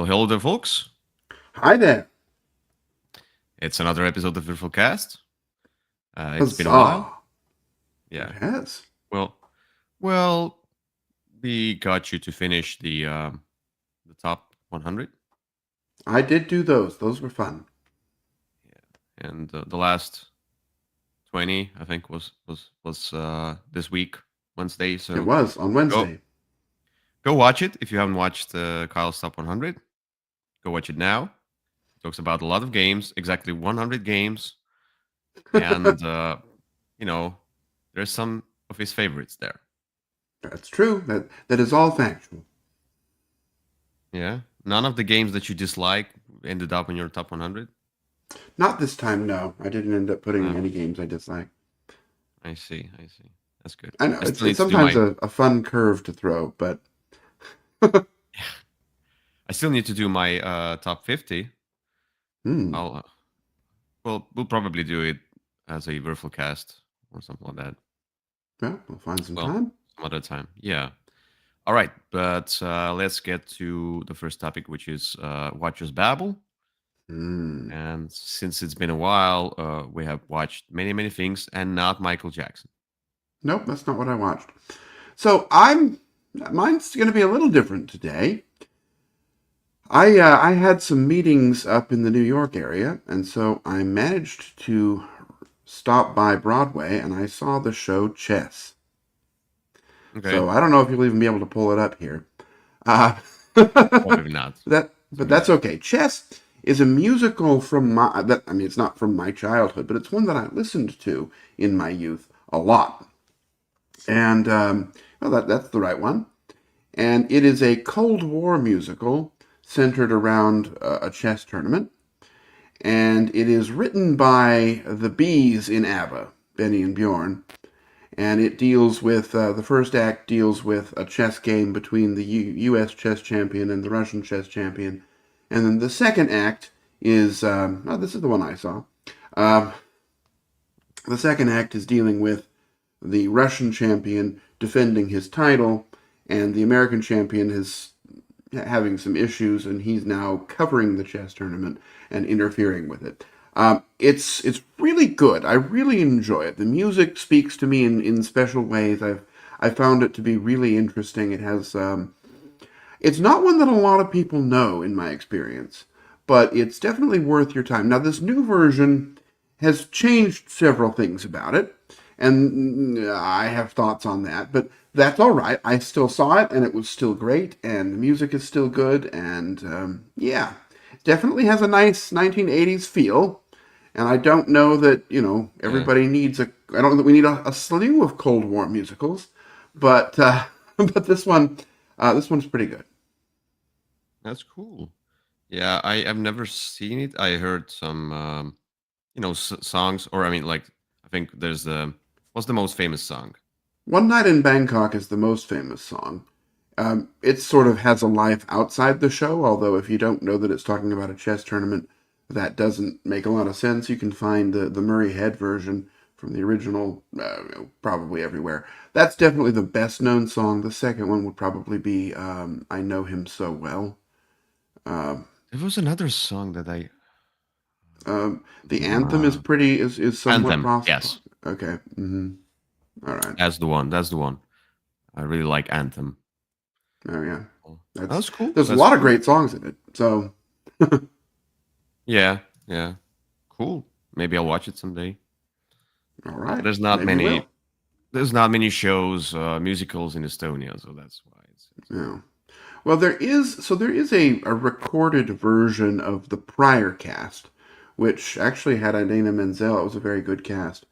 hello there, folks. Hi there. It's another episode of Würfel Cast. It's been a while. Huzzah. It Yeah. has. Well, well, we got you to finish the top 100. I did do those. Those were fun. Yeah. And the last 20, I think, was this week, Wednesday. It So was on go Wednesday. go watch it if you haven't watched Kyle's top 100. Go watch it now. It talks about a lot of games, exactly 100 games, and you know, there's some of his favorites there. That's true. That is all factual. Yeah. None of the games that you dislike ended up in your top 100. Not this time, no. I didn't end up putting Oh, any games I dislike. I see. I see. That's good. I know I it's still it's need to do sometimes my a fun curve to throw, but I still need to do my top 50. hmm, I'll we'll probably do it as a Würfel cast or something like that. well, we'll find some Well, time. some other time. Yeah. All right, but let's get to the first topic, which is Watchers Babble. Hmm. And since it's been a while, we have watched many things, and not Michael Jackson. Nope, that's not what I watched. So mine's going to be a little different today. I had some meetings up in the New York area, and so I managed to stop by Broadway, and I saw the show Chess. Okay. So I don't know if you'll even be able to pull it up here. Uh, Probably not. but Probably that's not. okay. Chess is a musical from my that I mean it's not from my childhood, but it's one that I listened to in my youth a lot. And well, that's the right one. And it is a Cold War musical centered around a chess tournament. And it is written by the bees in ABBA, Benny and Bjorn, and it deals with the first act deals with a chess game between the U.S. chess champion and the Russian chess champion, and then the second act is oh, this is the one I saw. Um, the second act is dealing with the Russian champion defending his title, and the American champion is having some issues, and he's now covering the chess tournament and interfering with it. It's really good. I really enjoy it. The music speaks to me in special ways. I found it to be really interesting. It's not one that a lot of people know in my experience, but it's definitely worth your time. Now this new version has changed several things about it, and I have thoughts on that, but that's all right. I still saw it, and it was still great, and the music is still good, and yeah, definitely has a nice 1980s feel. And I don't know that Yeah, everybody needs a. I don't know that we need a slew of Cold War musicals, but but this one's pretty good. that's cool. Yeah, I've never seen it. I heard some, songs, or I mean, like, I think there's the what's the most famous song? One Night in Bangkok is the most famous song. It sort of has a life outside the show, although if you don't know that it's talking about a chess tournament, that doesn't make a lot of sense. You can find the Murray Head version from the original probably everywhere. That's definitely the best known song. The second one would probably be I Know Him So Well. Um, There was another song that I the anthem is uh, pretty is somewhat Anthem. possible. Yes, Okay. All right. that's the one. That's the one. I really like Anthem. Oh yeah. Oh, That's that's cool. there's a That's lot of cool. great songs in it. So Yeah, yeah, cool. Maybe I'll watch it someday. all But right. Maybe you will. there's not many shows, musicals in Estonia, so that's why it's Yeah. Well, there is a recorded version of the prior cast, which actually had Idina Menzel. It was a very good cast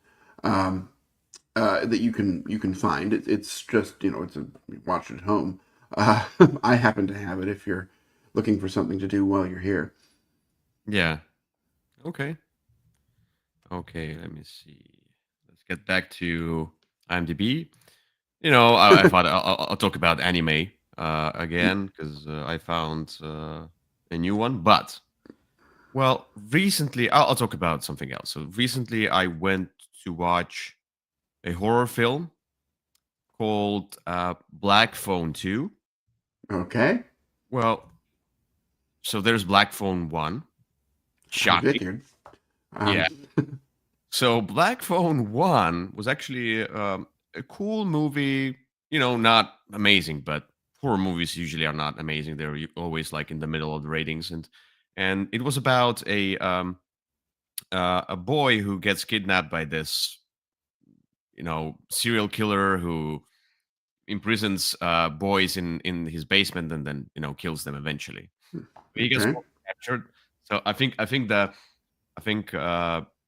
um, that you can find. It's just it's a watch at home. Uh, I happen to have it if you're looking for something to do while you're here. yeah. Okay. Okay, let me see. Let's get back to IMDb. I thought I'll talk about anime again because I found a new one. But well, recently I'll talk about something else. So recently I went to watch a horror film called Black Phone 2. Okay. Well, So there's Black Phone 1. I Shocking. figured. Yeah. So Black Phone 1 was actually a cool movie. Not amazing, but horror movies usually are not amazing. They're always like in the middle of the ratings, and it was about a boy who gets kidnapped by this serial killer who imprisons boys in his basement and then kills them eventually. He gets Okay. captured. So I think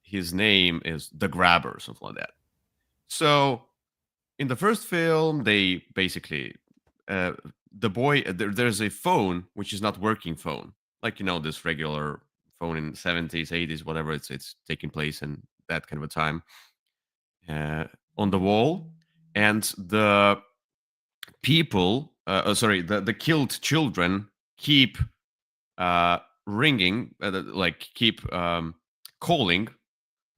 his name is the Grabber, or something like that. So in the first film, they basically uh, the boy there's a phone which is not working phone, like this regular phone in 70s, 80s, whatever. It's taking place in that kind of a time, uh, on the wall, and the people, the killed children keep ringing, like keep calling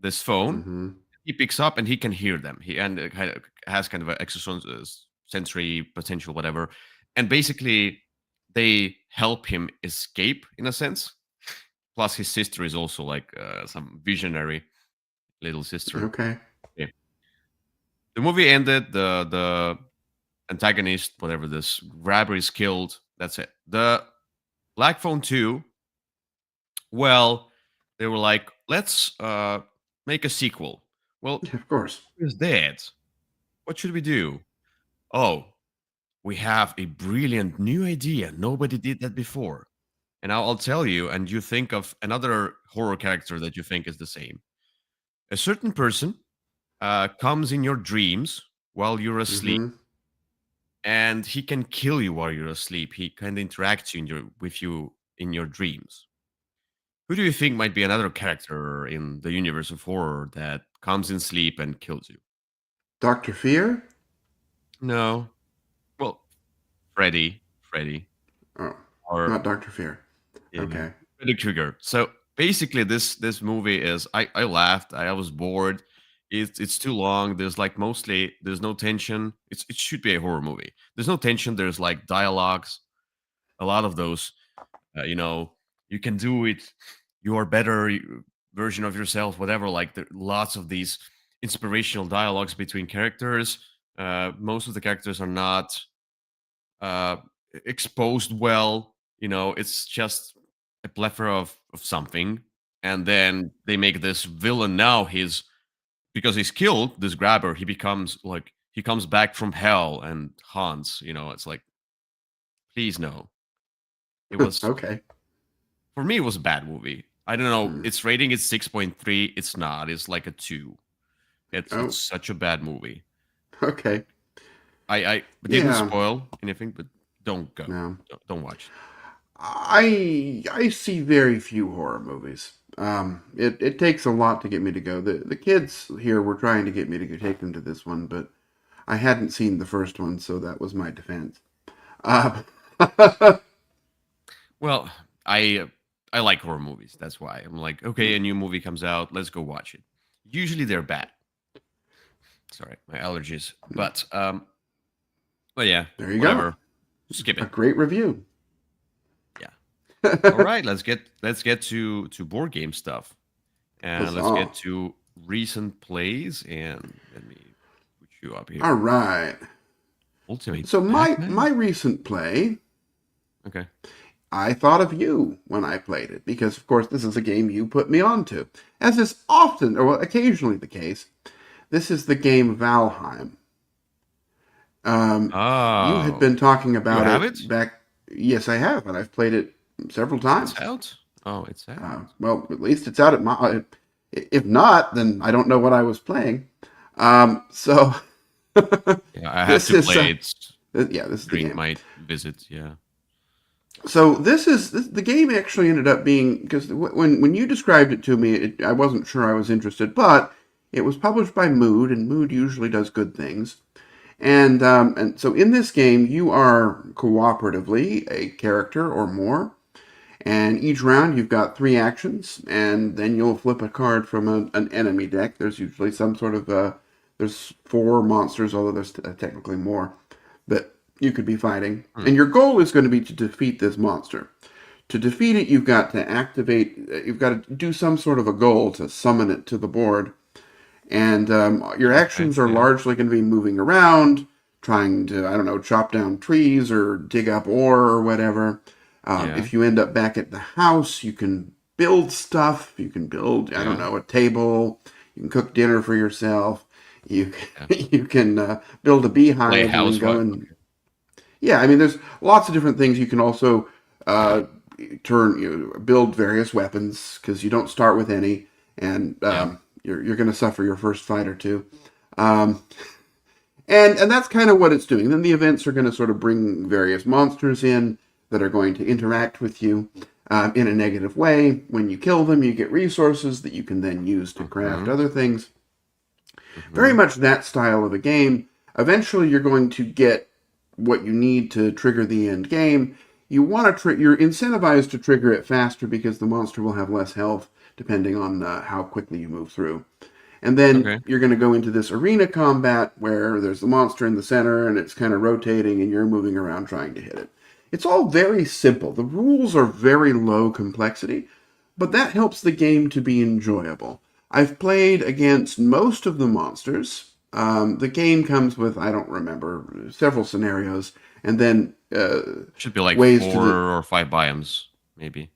this phone. Mm-hmm. He picks up and he can hear them. He and has kind of an sensory potential, whatever. And basically, they help him escape in a sense. Plus, his sister is also like some visionary little sister. Okay. Yeah. The movie ended. The antagonist, whatever this grabber, is killed. That's it. The Black Phone 2, well, they were like, let's make a sequel. Well, Yeah, of course. who's dead? What should we do? Oh, we have a brilliant new idea. Nobody did that before. And I'll tell you, and you think of another horror character that you think is the same. A certain person comes in your dreams while you're asleep, Mm-hmm. and he can kill you while you're asleep. He can interact with you in your dreams. Who do you think might be another character in the universe of horror that comes in sleep and kills you? Dr. Fear? No. Well, Freddy, Oh, or not Dr. Fear. yeah, Okay. Freddy Krueger. So basically, this movie is I laughed. I was bored. It's too long. There's no tension. It should be a horror movie. There's no tension. There's like dialogues. A lot of those. You know, you can do it. You are better version of yourself. Whatever. Like there lots of these inspirational dialogues between characters. Most of the characters are not uh, exposed well. It's just a plethora of something, and then they make this villain. Now he's because he's killed this grabber. He becomes like he comes back from hell and haunts. It's like please no. It was Okay. for me. It was a bad movie. I don't know. Hmm. Its rating is 6.3. It's not. It's like a 2. It's Oh, such a bad movie. okay. I didn't Yeah. spoil anything, but don't go. No. Don't watch it. I see very few horror movies. It takes a lot to get me to go. The kids here were trying to get me to go take them to this one, but I hadn't seen the first one, so that was my defense. Uh, Well, I like horror movies. That's why I'm like, okay, a new movie comes out, let's go watch it. Usually they're bad. Sorry, my allergies. But yeah, there you go. whatever. Skip A it. great review. Yeah. All right, let's get to board game stuff, and let's Huzzah. get to recent plays. And let me put you up All here. right. Ultimate So my Pac-Man. recent play, Okay. I thought of you when I played it because, of course, this is a game you put me onto, as is often or occasionally the case. This is the game Valheim. You had Oh, been talking you about have it? it back. Yes, I have, and I've played it several It's times. out. Oh, it's out. Well, at least it's out at my. If not, then I don't know what I was playing. So Yeah, I had this to is play it yeah, this is the during game. my visit. Yeah. So the game actually ended up being because when you described it to me, I wasn't sure I was interested, but it was published by Mood, and Mood usually does good things. And so in this game, you are cooperatively a character or more, and each round you've got 3 actions, and then you'll flip a card from an enemy deck. There's usually some sort of there's 4 monsters, although there's technically more that you could be fighting. Hmm. And your goal is going to be to defeat this monster. To defeat it, you've got to activate. You've got to do some sort of a goal to summon it to the board, and your Okay. actions are Yeah. largely going to be moving around, trying to, I don't know, chop down trees or dig up ore or whatever. Yeah. If you end up back at the house, you can build stuff. You can build, I don't Yeah. know, a table. You can cook dinner for yourself. You Yeah. you can build a Play beehive and then go housewife. and Okay. yeah. I mean, there's lots of different things you can also uh, build various weapons because you don't start with any, and Yeah. you're going to suffer your first fight or two. Um, and that's kind of what it's doing. Then the events are going to sort of bring various monsters in that are going to interact with you in a negative way. When you kill them, you get resources that you can then use to craft Mm-hmm. other things. Very Mm-hmm. much that style of a game. Eventually, you're going to get what you need to trigger the end game. You want to you're incentivized to trigger it faster because the monster will have less health depending on how quickly you move through. And then Okay. you're going to go into this arena combat where there's the monster in the center and it's kind of rotating and you're moving around trying to hit it. It's all very simple. The rules are very low complexity, but that helps the game to be enjoyable. I've played against most of the monsters. The game comes with, I don't remember, several scenarios, and then Should be like ways to four the. or five biomes, maybe.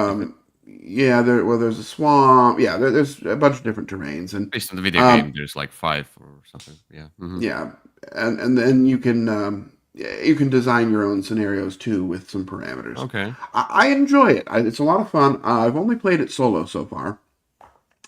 If it Yeah, there's a swamp. Yeah, there's a bunch of different terrains, and based on the video um, game, there's like five or something. Yeah. Mm-hmm. yeah, and then you can design your own scenarios too with some parameters. Okay. I enjoy it. It's a lot of fun. I've only played it solo so far.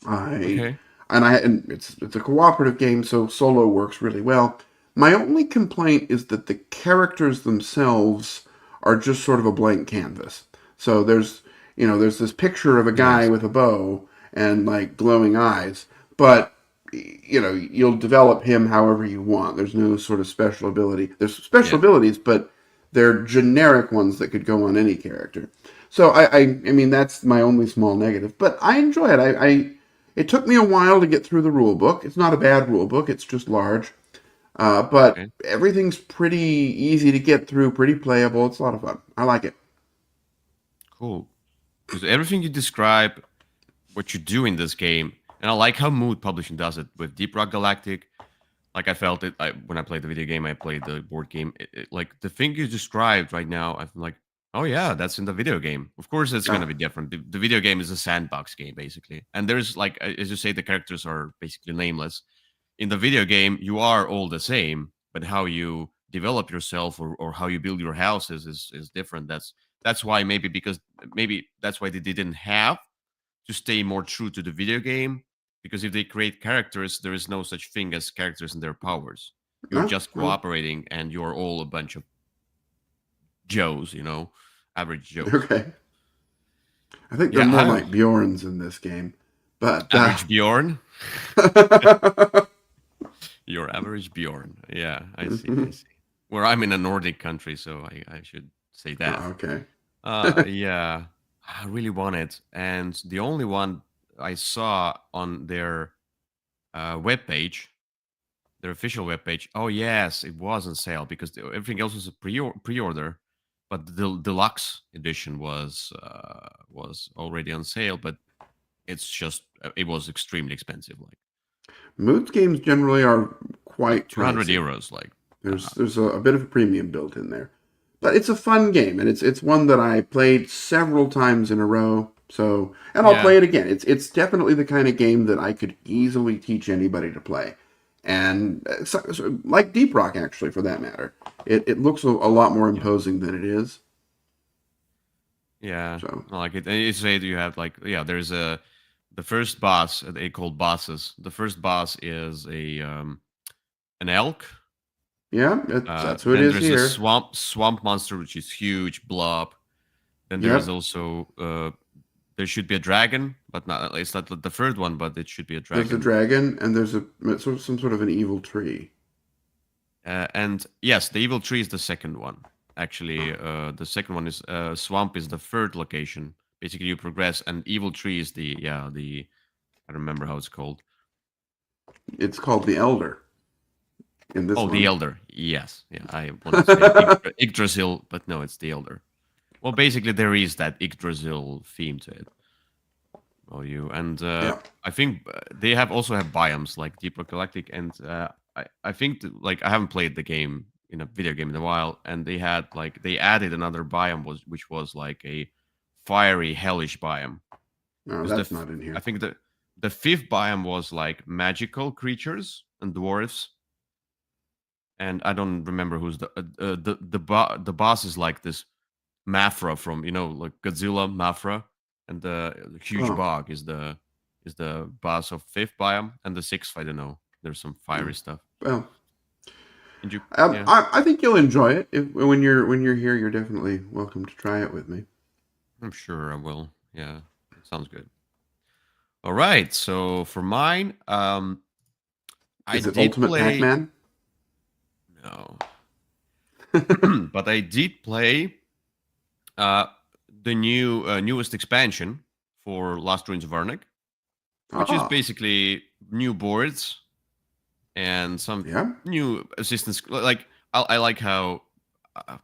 I Okay. and it's a cooperative game, so solo works really well. My only complaint is that the characters themselves are just sort of a blank canvas. So there's this picture of a guy Yes. with a bow and like glowing eyes, but you'll develop him however you want. There's no sort of special ability. There's special Yeah. abilities, but they're generic ones that could go on any character. So I mean that's my only small negative, but I enjoy it. It took me a while to get through the rule book. It's not a bad rule book. It's just large, but Okay. everything's pretty easy to get through, pretty playable. It's a lot of fun. I like it. Cool. Because everything you describe, what you do in this game, and I like how Mood Publishing does it with Deep Rock Galactic. Like I felt it when I played the video game, I played the board game. Like the thing you described right now, I'm like, oh yeah, that's in the video game. Of course, it's gonna Ah, be different. The video game is a sandbox game basically, and there's like as you say, the characters are basically nameless. In the video game, you are all the same, but how you develop yourself or how you build your houses is different. That's why maybe that's why they didn't have to stay more true to the video game, because if they create characters, there is no such thing as characters and their powers. You're ah, just well, cooperating and you're all a bunch of Joes, average Joes. okay. I think they're Yeah, more like Bjorns in this game, but average Bjorn. Your average Bjorn. Yeah, I see. I see. Where I'm in a Nordic country, so I should say that. oh, okay. Yeah, I really want it. And the only one I saw on their webpage, their official webpage. Oh yes, it was on sale because everything else was a pre-order, but the deluxe edition was already on sale. But it's just it was extremely expensive, Moods games generally are like quite 200 pricey. euros. Like There's a bit of a premium built in there, but it's a fun game, and it's one that I played several times in a row. So, and I'll yeah, play it again. It's definitely the kind of game that I could easily teach anybody to play, and like Deep Rock actually, for that matter, it looks a lot more yeah, imposing than it is. yeah. So, I like it. And you say that you have like there's the first boss they call bosses. The first boss is a an elk. yeah, that's who it Then is there's a here. swamp monster, which is huge blob. Then there is Yep, also there should be a dragon, but not it's not the third one, but it should be a there's a dragon. dragon, and there's a some sort of an evil tree. And yes, the evil tree is the second one. Actually, Oh, the second one is swamp is the third location. Basically, you progress, and evil tree is the I don't remember how it's called. it's called the Elder in this Oh, the one. elder. Yes, yeah. I wanted to say Yggdrasil, but no, it's the elder. Well, basically, there is that Yggdrasil theme to it. Oh, you and Yeah. I think they also have biomes like Deep Rock Galactic, and I think like I haven't played the game in a video game in a while, and they added another biome which was like a fiery hellish biome. No, Because that's not in I here. think the fifth biome was like magical creatures and dwarves, and I don't remember who's the boss is like this Mafra from like Godzilla Mafra, and the huge Oh, bog is the boss of fifth biome, and the sixth I don't know. There's some no. fiery stuff. Well, And you, I, yeah, I I think you'll enjoy it. When you're here, you're definitely welcome to try it with me. I'm sure I will. Yeah, sounds good. All right, so for mine, I Is it did Ultimate play Pac-Man? no, but I did play uh the newest expansion for Last Ruins of Arnak, which is Ah, basically new boards and some yeah. new assistance. Like I like how, uh,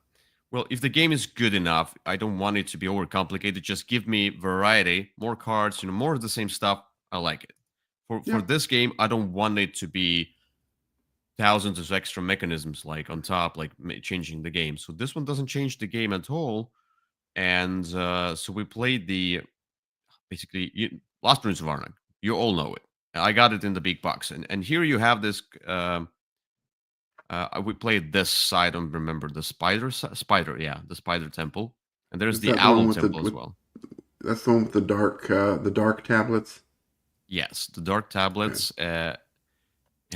well, if the game is good enough, I don't want it to be overcomplicated. Just give me variety, more cards, more of the same stuff. I like it. For Yeah. this game, I don't want it to be thousands of extra mechanisms like on top, like changing the game. So this one doesn't change the game at all. And so we played the basically Last Ruins of Arnak. You all know it. I got it in the big box, and here you have this. We played this side. I don't remember the spider. Yeah, the spider temple, and there's Is the that the one owl with the temple as with well. that's the one with the dark tablets? Yes, the dark Yeah. tablets.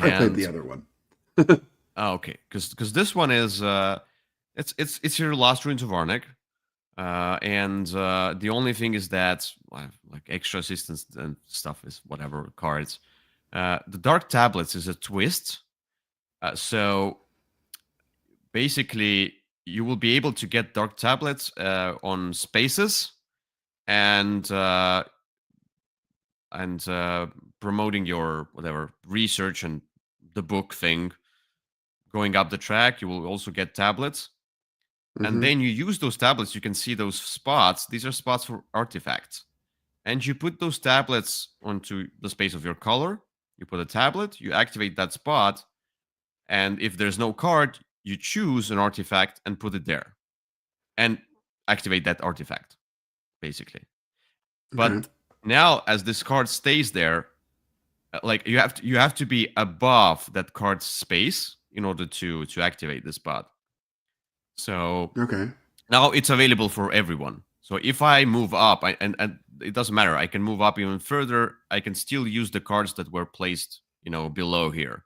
I played the And other one. okay, because this one is it's your Last Ruins of Arnak. And the only thing is that like extra assistance and stuff is whatever cards. The dark tablets is a twist. So basically, you will be able to get dark tablets on spaces and and uh, promoting your whatever research and the book thing going up the track. You will also get tablets, and Mm-hmm. then you use those tablets. You can see those spots. These are spots for artifacts, and you put those tablets onto the space of your color. You put a tablet, you activate that spot, and if there's no card, you choose an artifact and put it there and activate that artifact, basically. Okay. But now, as this card stays there, like you have to be above that card's space in order to activate the spot. So Okay. now it's available for everyone. So if I move up, and it doesn't matter, I can move up even further. I can still use the cards that were placed, below here.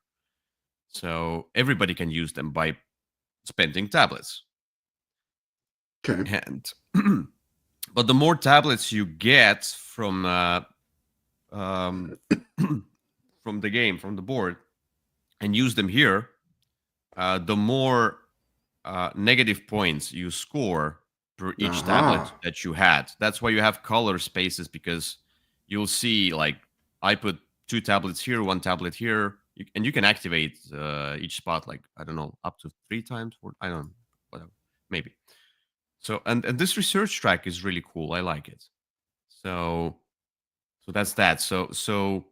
So everybody can use them by spending tablets. Okay. And but the more tablets you get from um, from the game, from the board, and use them here, the more negative points you score per each tablet Aha. that you had. That's why you have color spaces, because you'll see like I put two tablets here, one tablet here, and you can activate each spot like I don't know up to 3 times, or I don't know, whatever, maybe. So and this research track is really cool. I like it. So that's that. So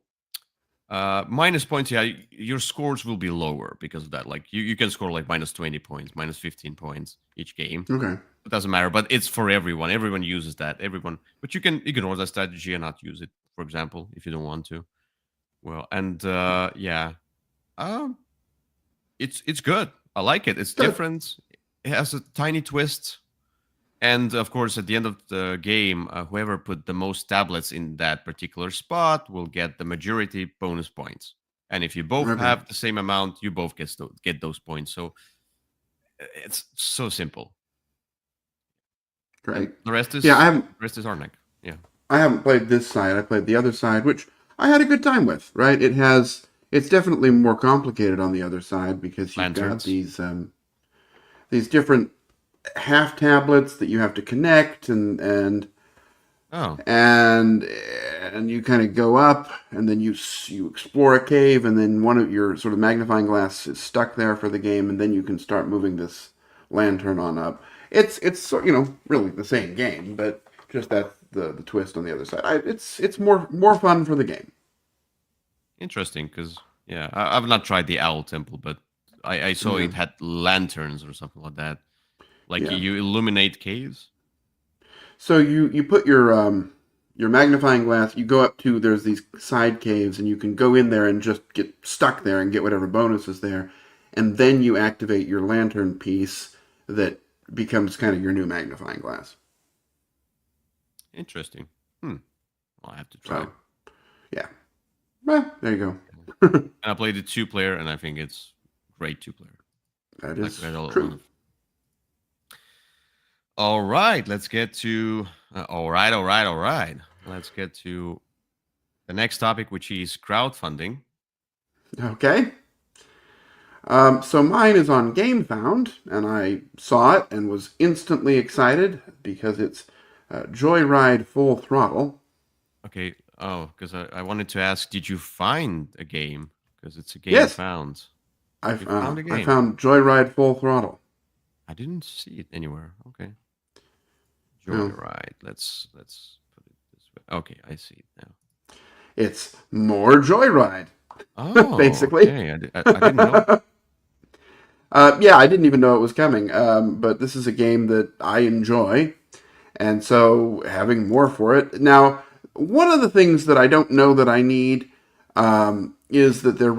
minus points, yeah, your scores will be lower because of that. Like you can score like minus 20 points, minus 15 points each game. Okay. It doesn't matter, but it's for everyone. Everyone uses that. Everyone, but you can ignore that strategy and not use it, for example, if you don't want to. Well, and yeah, um, it's good. I like it. It's Good. different. It has a tiny twist. And of course, at the end of the game, whoever put the most tablets in that particular spot will get the majority bonus points. And if you both Okay. have the same amount, you both get those points. So it's so simple. And Great. the rest Yeah, is Arnak. Yeah, I haven't played this side. I played the other side, which I had a good time with. Right? It's definitely more complicated on the other side because you've got lanterns. these different half tablets that you have to connect Oh, and and you kind of go up and then you explore a cave and then one of your sort of magnifying glass is stuck there for the game and then you can start moving this lantern on up. It's really the same game, but just that's the twist on the other side. It's more fun for the game. Interesting, because yeah, I've not tried the Owl Temple, but I saw Yeah, it had lanterns or something like that. Like yeah. you illuminate caves. So you put your magnifying glass. You go up to there's these side caves, and you can go in there and just get stuck there and get whatever bonus is there, and then you activate your lantern piece that becomes kind of your new magnifying glass. Interesting. I'll have to try. So yeah, well, there you And go. I played the 2 player, and I think it's great 2 player. That Like is we had a lot true. of. All right, let's get to. All right, all right, all right. Let's get to the next topic, which is crowdfunding. Okay. So mine is on GameFound, and I saw it and was instantly excited because it's Joyride Full Throttle. Okay. Oh, because I wanted to ask, did you find a game? Because it's a game Yes, found. I You found a I game. found Joyride Full Throttle. I didn't see it anywhere. Okay. Well, Joyride. Let's put it this way. Okay, I see it now. it's more Joyride, Oh, basically. okay. I didn't know. Yeah, I didn't even know it was coming. But this is a game that I enjoy, and so having more for it. Now, one of the things that I don't know that I need is that they're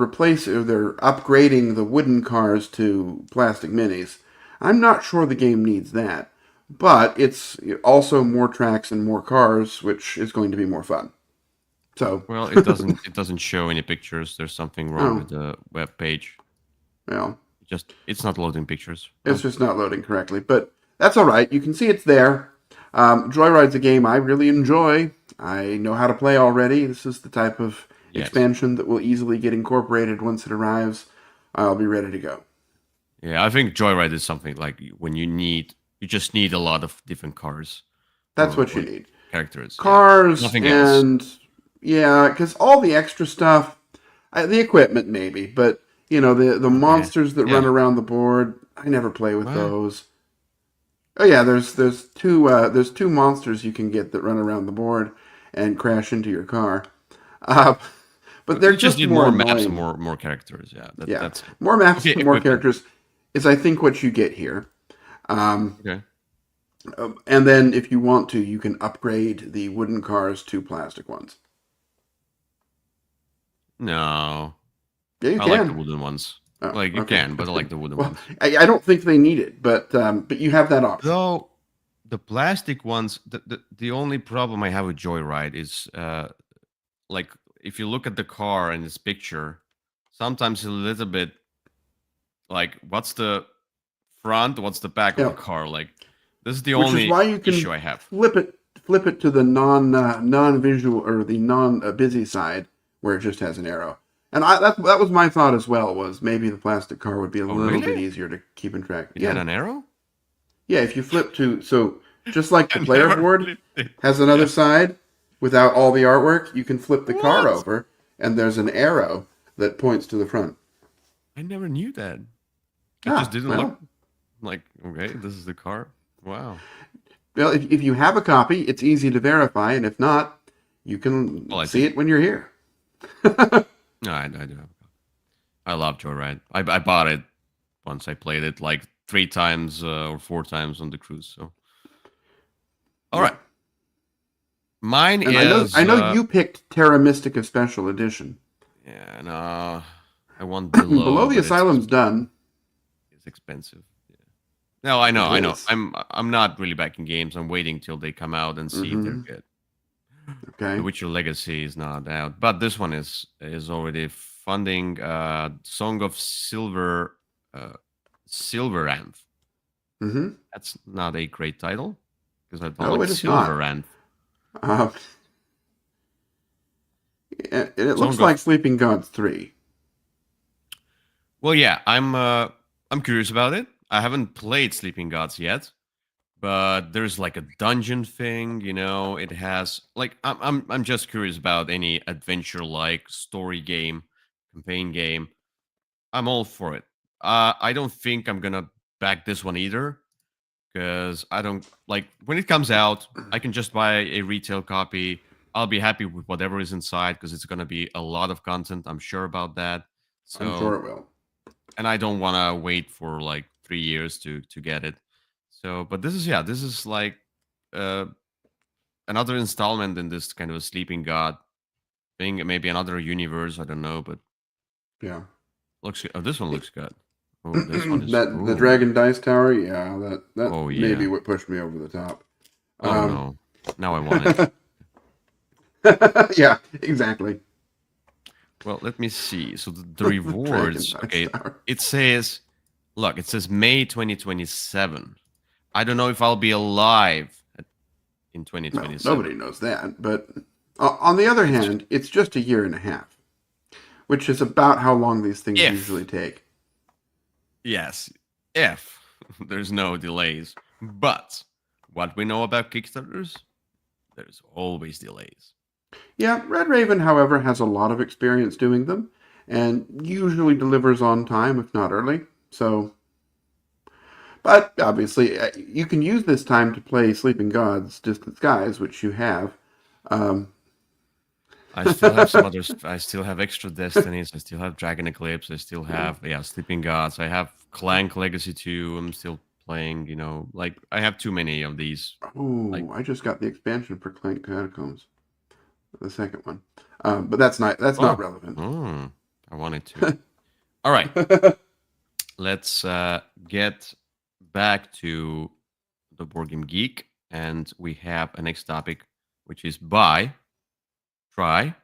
upgrading the wooden cars to plastic minis. I'm not sure the game needs that, but it's also more tracks and more cars, which is going to be more fun. So, Well, it doesn't show any pictures. There's something wrong oh with the web page. well, Just it's not loading pictures. it's just not loading correctly, but that's all right. You can see it's there. Joyride's a game I really enjoy. I know how to play already. This is the type of Yes. expansion that will easily get incorporated once it arrives. I'll be ready to go. Yeah, I think Joyride is something like when you just need a lot of different cars That's or what you need. characters. Yeah, Cars nothing else. and yeah, because all the extra stuff, the equipment maybe, but the Okay. monsters that run Yeah. around the board, I never play with What? those. Oh yeah, there's two monsters you can get that run around the board and crash into your car, uh, but they're You just just need more more maps and annoying. more characters. Yeah, Yeah, that's it. more maps Okay, and more equipment. characters is I think what you get here. Um, Okay. and then if you want to, you can upgrade the wooden cars to plastic ones. No, Yeah, you I like the can. wooden ones. Oh, Like you okay. can, but I like the wooden Well, ones. I don't think they need it, but you have that option. Though the plastic ones, the only problem I have with Joyride is like if you look at the car and its picture, sometimes it's a little bit like what's the front, what's the back of the Yeah, car? Like this is the which is only why you issue can I have. flip it to the non visual or the non busy side where it just has an arrow. And that was my thought as well. Was maybe the plastic car would be a Oh, little really? bit easier to keep in track. It had Yeah, an arrow? yeah. If you flip to just like the I player never board flipped it. has another Yeah. side without all the artwork, you can flip the car What? over and there's an arrow that points to the front. I never knew that. It just Ah, didn't look well, like okay, this is the car. Wow. well. If you have a copy, it's easy to verify, and if not, you Well, can I see do. it when you're here. No, I do have a copy. I love Joyride. I bought it once. I played it like 3 times or 4 times on the cruise. So, all Yeah. right, mine And is I know you picked Terra Mystica Special Edition. yeah, no, I want below, Below the but Asylum's done. it's expensive. Yeah. No, I know, It I know. is. I'm not really backing games. I'm waiting till they come out and see if they're Mm-hmm. good. The Okay. Witcher Legacy is not out, but this one is already funding. Song of Silver, uh, Silveranth. Mm-hmm. That's not a great title because I don't No, like it is not. Silveranth. Uh, it looks Song like of Sleeping Gods 3. well, yeah, I'm curious about it. I haven't played Sleeping Gods yet, but there's like a dungeon thing. It has like I'm just curious about any adventure like story game, campaign game. I'm all for it. I don't think I'm gonna back this one either because I don't like when it comes out. I can just buy a retail copy. I'll be happy with whatever is inside because it's gonna be a lot of content. I'm sure about that. I'm sure So, it will. and I don't want to wait for like 3 years to get it. So, but this is like uh, another installment in this kind of a sleeping god thing. Maybe another universe. I don't know, but Yeah. looks. Oh, this one looks good. Oh, this one is. That the Oh, Dragon Dice Tower, yeah, that oh may be yeah. what pushed me over the top. Oh Um, no. Now I want it. yeah, exactly. Well, let me see. So the The Dragon rewards. Dice Okay, Tower. it says. Look, it says May 2027. I don't know if I'll be alive in Well, nobody 2027. knows that, but on the other It's hand, it's just a year and a half, which is about how long these things usually if take. yes, if there's no delays. But what we know about Kickstarters, there's always delays. Yeah, Red Raven, however, has a lot of experience doing them and usually delivers on time, if not early. So, but obviously, you can use this time to play Sleeping Gods, Distant Skies, which you have. Um, I still have some others. I still have Extra Destinies. I still have Dragon Eclipse. I still yeah. have Sleeping Gods. I have Clank Legacy 2. I'm still playing. Like I have too many of these. Like Oh, I just got the expansion for Clank Catacombs, the second one. But that's not oh, relevant. I wanted to. All right, let's get back to the Board Game Geek, and we have a next topic, which is buy, try,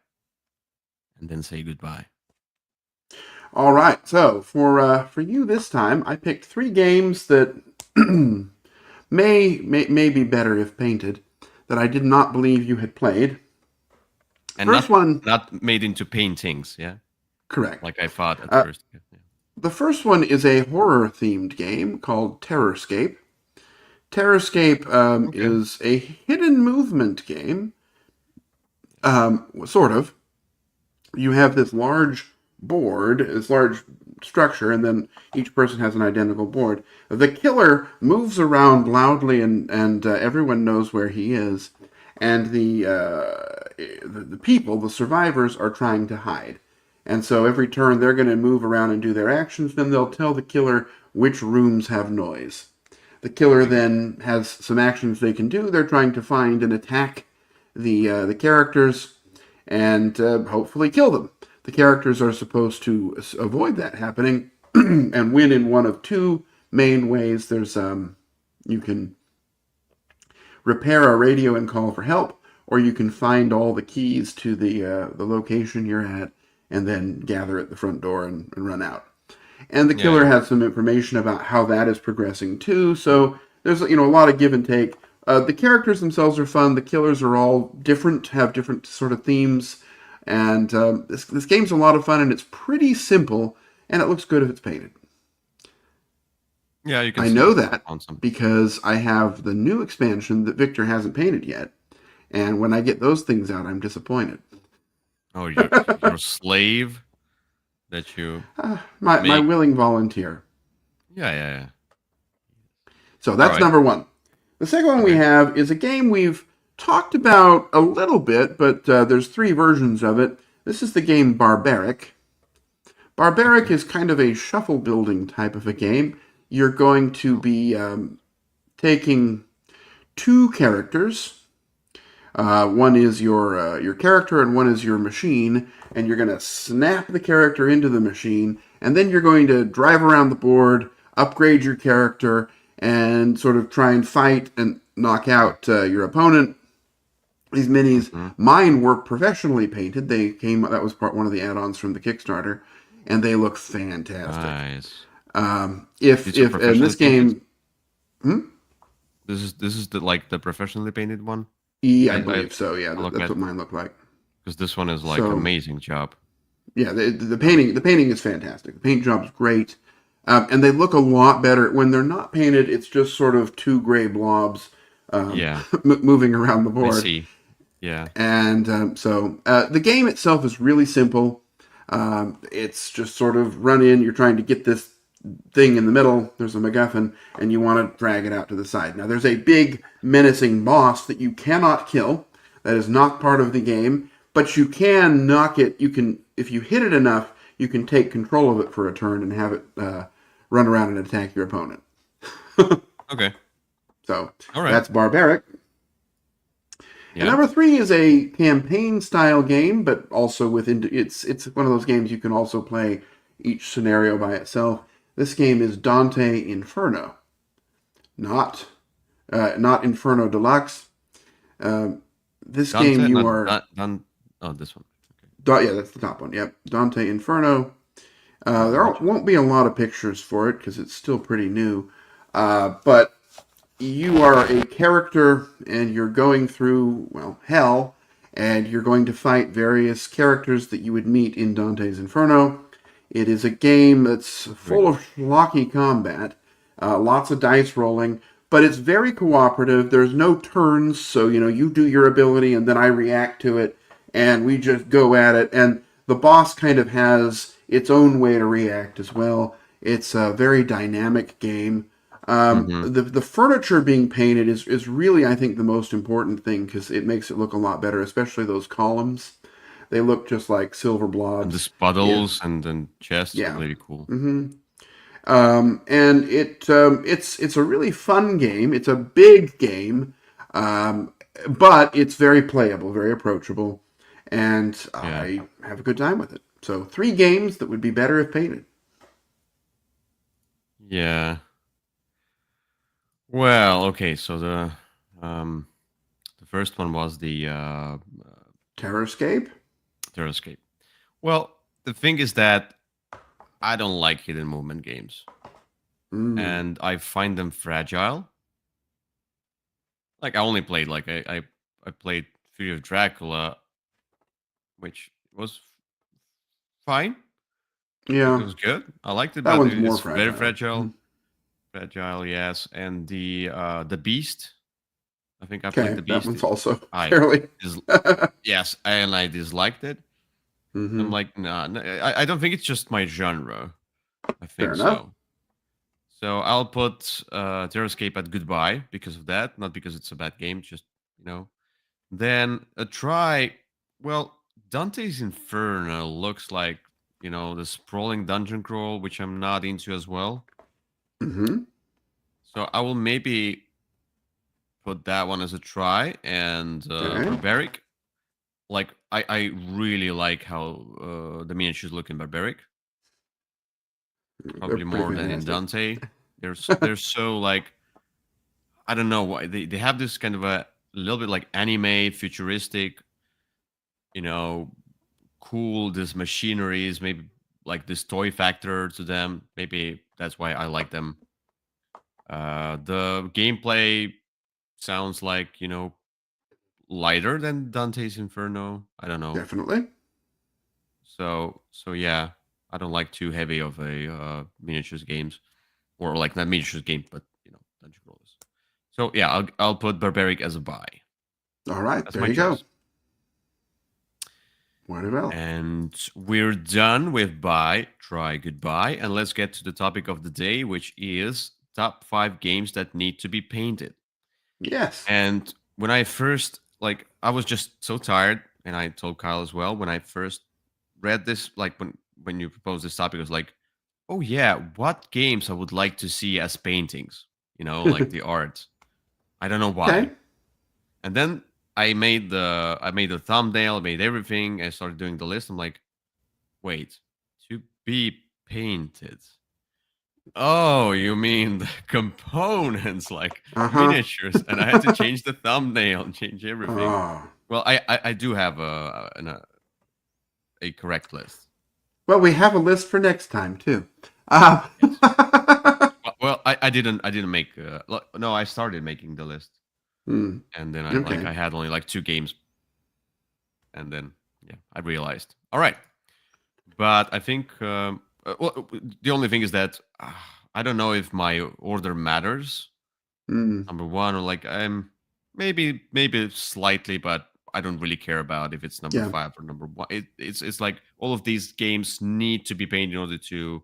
and then say goodbye. All right, so for you this time, I picked three games that may be better if painted that I did not believe you had played. And First one, not made into paintings, yeah, correct. like I thought at Uh, first. Yeah. the first one is a horror themed game called Terrorscape. Terrorscape Okay. is a hidden movement game, sort of. You have this large board, this large structure, and then each person has an identical board. The killer moves around loudly, and everyone knows where he is. And the people, the survivors, are trying to hide. And so every turn they're going to move around and do their actions. Then they'll tell the killer which rooms have noise. The killer then has some actions they can do. They're trying to find and attack the characters and hopefully kill them. The characters are supposed to avoid that happening and win in one of two main ways. There's you can repair a radio and call for help, or you can find all the keys to the location you're at and then gather at the front door and run out. And the killer Yeah. has some information about how that is progressing too. So there's a lot of give and take. The characters themselves are fun. The killers are all different, have different sort of themes, and this game's a lot of fun. And it's pretty simple, and it looks good if it's painted. Yeah, you can I see know it that on some. because I have the new expansion that Victor hasn't painted yet, and when I get those things out, I'm disappointed. Oh, you're a slave that you My make. willing volunteer. Yeah, yeah, yeah. So All that's right. number one. The second one we Okay. have is a game we've talked about a little bit, but there's three versions of it. This is the game Barbaric. Barbaric Okay. is kind of a shuffle building type of a game. You're going to be taking two characters. One is your character, and one is your machine. And you're going to snap the character into the machine, and then you're going to drive around the board, upgrade your character, and sort of try and fight and knock out your opponent. These minis, Hmm. mine were professionally painted. That was one of the add-ons from the Kickstarter, and they look fantastic. Nice. If These are in professionally this painted. game, hmm? This is the professionally painted one. Yeah, I I I, believe so. Yeah, I look that's at what mine looked like. because this one is like So amazing job. yeah, All right. the painting is fantastic. The paint job's great, and they look a lot better when they're not painted. It's just sort of two gray blobs Yeah, moving around the I board. see. Yeah. And the game itself is really simple. It's just sort of run in. You're trying to get this thing in the middle. There's a MacGuffin, and you want to drag it out to the side. Now, there's a big menacing boss that you cannot kill. That is not part of the game, but you can knock it. You can, if you hit it enough, you can take control of it for a turn and have it run around and attack your opponent. Okay. So All right. that's barbaric. And Yeah. number three is a campaign style game, but also it's one of those games you can also play each scenario by itself. This game is Dante Inferno, not not Inferno Deluxe. This game Dante, you not are oh, this one. Okay. yeah, that's the top one. Yep, Dante Inferno. There Gotcha. won't be a lot of pictures for it because it's still pretty new, but you are a character and you're going through, well, hell, and you're going to fight various characters that you would meet in Dante's Inferno. It is a game that's Very full cool. of schlocky combat, lots of dice rolling, but it's very cooperative. There's no turns, so you do your ability and then I react to it, and we just go at it. And the boss kind of has its own way to react as well. It's a very dynamic game. Mm-hmm. The furniture being painted is really, I think, the most important thing because it makes it look a lot better, especially those columns. They look just like silver And the blobs. Yeah, puddles and then chests, yeah. really cool. And it's a really fun game. It's a big game, but it's very playable, very approachable, and Yeah. I have a good time with it. So three games that would be better if painted. Yeah. Well, okay. So um the first one was the Terror Escape. Terror Escape. Well, the thing is that I don't like hidden movement games, Mm. and I find them fragile. Like I only played like I played Fury of Dracula, which was fine. It Yeah, was good. I liked it, that but one's more it's very fragile. fragile. Mhm. Fragile, yes. And the Beast. I think I played Okay, the that Beast. one's also I fairly. dis- yes, and I disliked it. I'm Hmm. like, nah, I don't think it's just my genre. I Fair think enough. so. So I'll put Terrascape at goodbye because of that, not because it's a bad game. Just you know. Then a try. Well, Dante's Inferno looks like the sprawling dungeon crawl, which I'm not into as well. Hmm. So I will maybe put that one as a try and Okay, barbaric. Like I really like how the miniatures look in barbaric, they're probably pretty more than in fantastic. Dante. They're so like I don't know why they have this kind of a little bit like anime futuristic, you know, cool. This machinery is maybe like this toy factor to them. Maybe that's why I like them. The gameplay sounds like lighter than Dante's Inferno. I don't know. Definitely. So yeah, I don't like too heavy of a miniatures games, or like not miniatures games, but dungeon crawlers. So yeah, I'll put barbaric as a buy. All right, That's there my you go. choice. Very well. And we're done with buy, try, goodbye, and let's get to the topic of the day, which is top 5 games that need to be painted. Yes. And when I first I was just so tired, and I told Kyle as well when I first read this, like when you proposed this topic, I was like, oh yeah, what games I would like to see as paintings, like the art. I don't know Okay. why. And then I made the thumbnail, I made everything. I started doing the list. I'm like, wait, to be painted. Oh, you mean the components like Uh huh. miniatures, and I had to change the thumbnail and change everything. Oh. Well, I do have a correct list. Well, we have a list for next time too. Uh, Yes. Well, I didn't make no, I started making the list, hmm, and then okay. I had only like 2 games, and then yeah, I realized. All right, but I think the only thing is that I don't know if my order matters. Hmm, Number one, or like maybe slightly, but I don't really care about if it's number yeah. 5 or number 1. It's like all of these games need to be painted in order to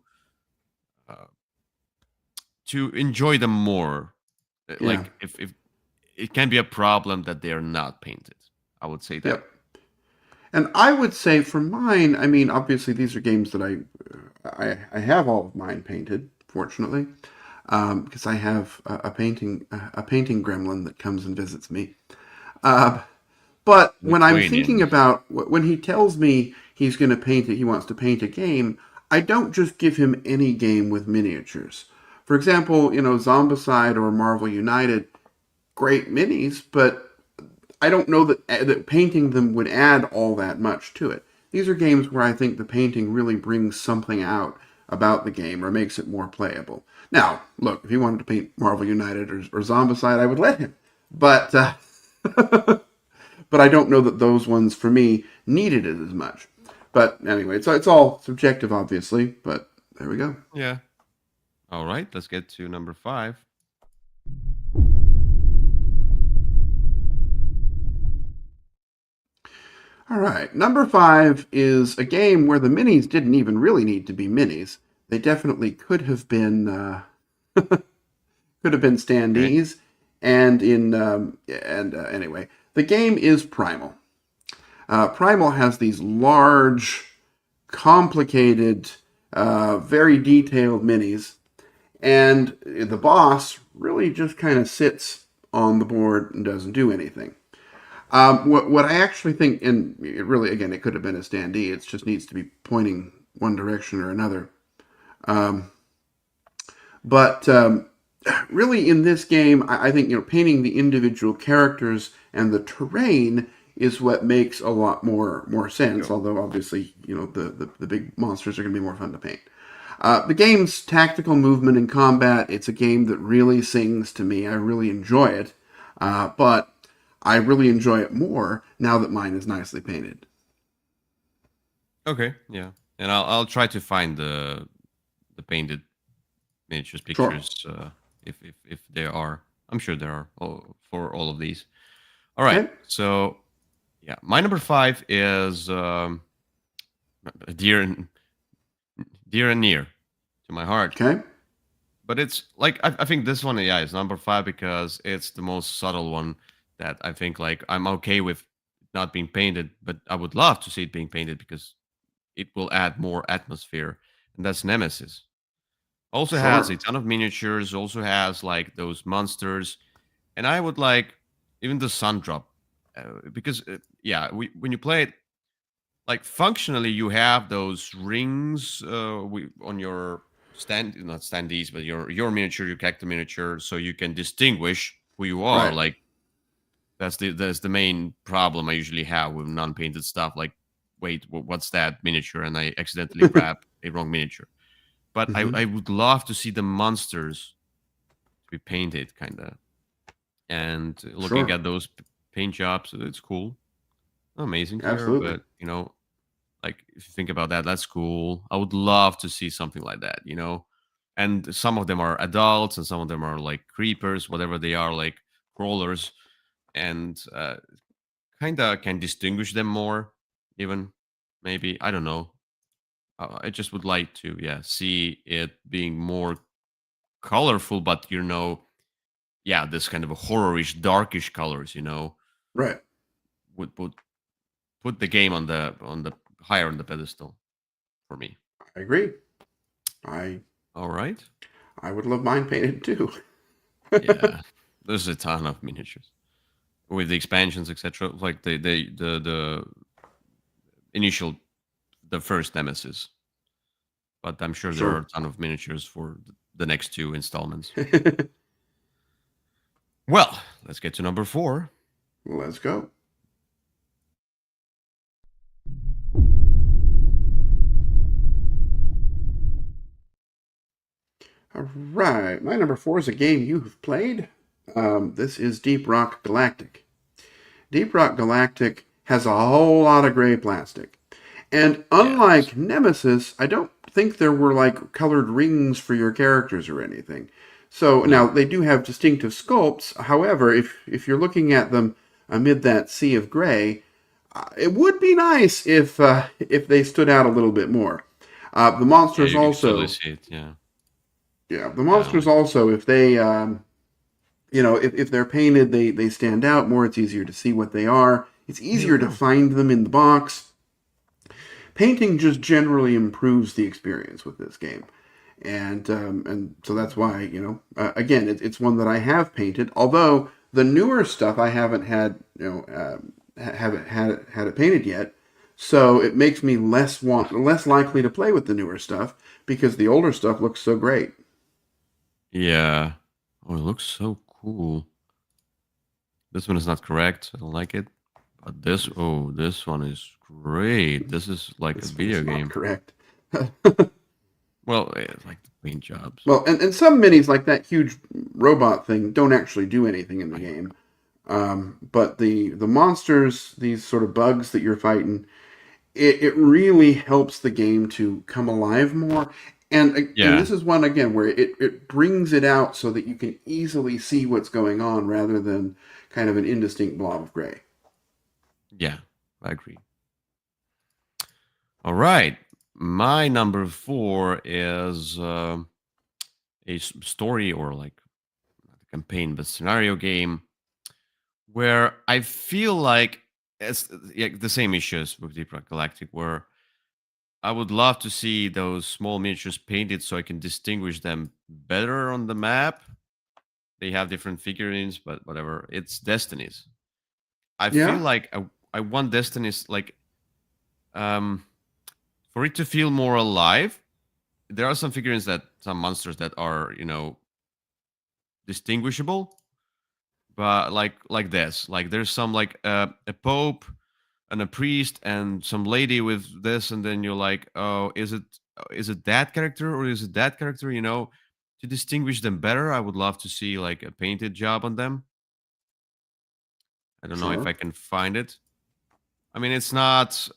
to enjoy them more. Yeah. Like if it can be a problem that they are not painted. I would say that. Yep. And I would say for mine, I mean, obviously these are games that I have all of mine painted, fortunately, because I have a painting gremlin that comes and visits me. Uh, but when I'm thinking Lithuanian. about when he tells me he's going to paint it, he wants to paint a game, I don't just give him any game with miniatures. For example, Zombicide or Marvel United, great minis, but I don't know that painting them would add all that much to it. These are games where I think the painting really brings something out about the game or makes it more playable. Now, look, if he wanted to paint Marvel United or Zombicide, I would let him. But but I don't know that those ones for me needed it as much. But anyway, it's all subjective, obviously. But there we go. Yeah. All right. Let's get to number 5. All right, number 5 is a game where the minis didn't even really need to be minis. They definitely could have been Okay. standees. Anyway, the game is Primal. Primal has these large, complicated, very detailed minis, and the boss really just kind of sits on the board and doesn't do anything. What I actually think, and it really, again, it could have been a standee. It just needs to be pointing one direction or another. Um, but really, in this game, I think painting the individual characters and the terrain is what makes a lot more sense. Sure. Although obviously, the big monsters are going to be more fun to paint. The game's tactical movement and combat, it's a game that really sings to me. I really enjoy it. But I really enjoy it more now that mine is nicely painted. Okay. Yeah. And I'll try to find the painted miniatures Sure. pictures if there are. I'm sure there are for all of these. All right. Okay. So yeah, my number 5 is dear and dear and near to my heart. Okay. But it's like I think this one, yeah, is number 5 because it's the most subtle one that I think like I'm okay with not being painted, but I would love to see it being painted because it will add more atmosphere, and that's Nemesis. Also has a Sure. ton of miniatures, also has like those monsters, and I would like even the sun drop because yeah, when you play it, like functionally you have those rings on your not standees, but your miniature, your character miniature, so you can distinguish who you are. Right. Like that's the main problem I usually have with non-painted stuff. Like, wait, what's that miniature? And I accidentally grab a wrong miniature. But I, Hmm. I would love to see the monsters to be painted, kind of. And looking Sure. at those paint jobs, it's cool, amazing here. Absolutely. But like if you think about that, that's cool. I would love to see something like that. And some of them are adults, and some of them are like creepers, whatever they are, like crawlers, and kind of can distinguish them more. Even maybe I don't know. I just would like to, yeah, see it being more colorful, but yeah, this kind of a horrorish, darkish colors. Right. Would put the game on the higher on the pedestal for me. I agree. I All right. I would love mine painted too. Yeah, there's a ton of miniatures with the expansions, etc. Like the initial, the first Nemesis, but I'm sure there are Sure. a ton of miniatures for the next two installments. Well, let's get to number 4. Let's go. All right. My number 4 is a game you have played. This is Deep Rock Galactic. Deep Rock Galactic has a whole lot of gray plastic. And Yes. unlike Nemesis, I don't think there were like colored rings for your characters or anything. So now No. they do have distinctive sculpts. However, if you're looking at them amid that sea of gray, it would be nice if they stood out a little bit more. The Yeah, monsters you can clearly also see it. Yeah. Yeah, the Like, monsters also, if they, if they're painted, they stand out more. It's easier to see what they are. It's here we easier to go. find them in the box. Painting just generally improves the experience with this game. And so that's why, again, it's one that I have painted. Although the newer stuff I haven't had, haven't had it painted yet. So it makes me less likely to play with the newer stuff because the older stuff looks so great. Yeah. Oh, it looks so cool. This one is not correct. I don't like it. But this one is great. This is like a This one is video not game. correct. Well, it's like the paint jobs. Well, and some minis like that huge robot thing don't actually do anything in the I know. game. But the monsters, these sort of bugs that you're fighting, it really helps the game to come alive more. And Yeah. this is one again where it brings it out so that you can easily see what's going on rather than kind of an indistinct blob of gray. Yeah. I agree. All right. My number four is story or like not a campaign, but scenario game where I feel like it's yeah, the same issues with Deep Rock Galactic, where I would love to see those small miniatures painted so I can distinguish them better on the map. They have different figurines, but whatever. It's Destinies. I feel Yeah, like I want Destinies like um for it to feel more alive. There are some figurines that some monsters that are distinguishable, but like this, like there's some like a pope and a priest and some lady with this, and then you're like, oh, is it that character or is it that character? To distinguish them better, I would love to see like a painted job on them. I don't know if I sure. can find it. I mean, it's not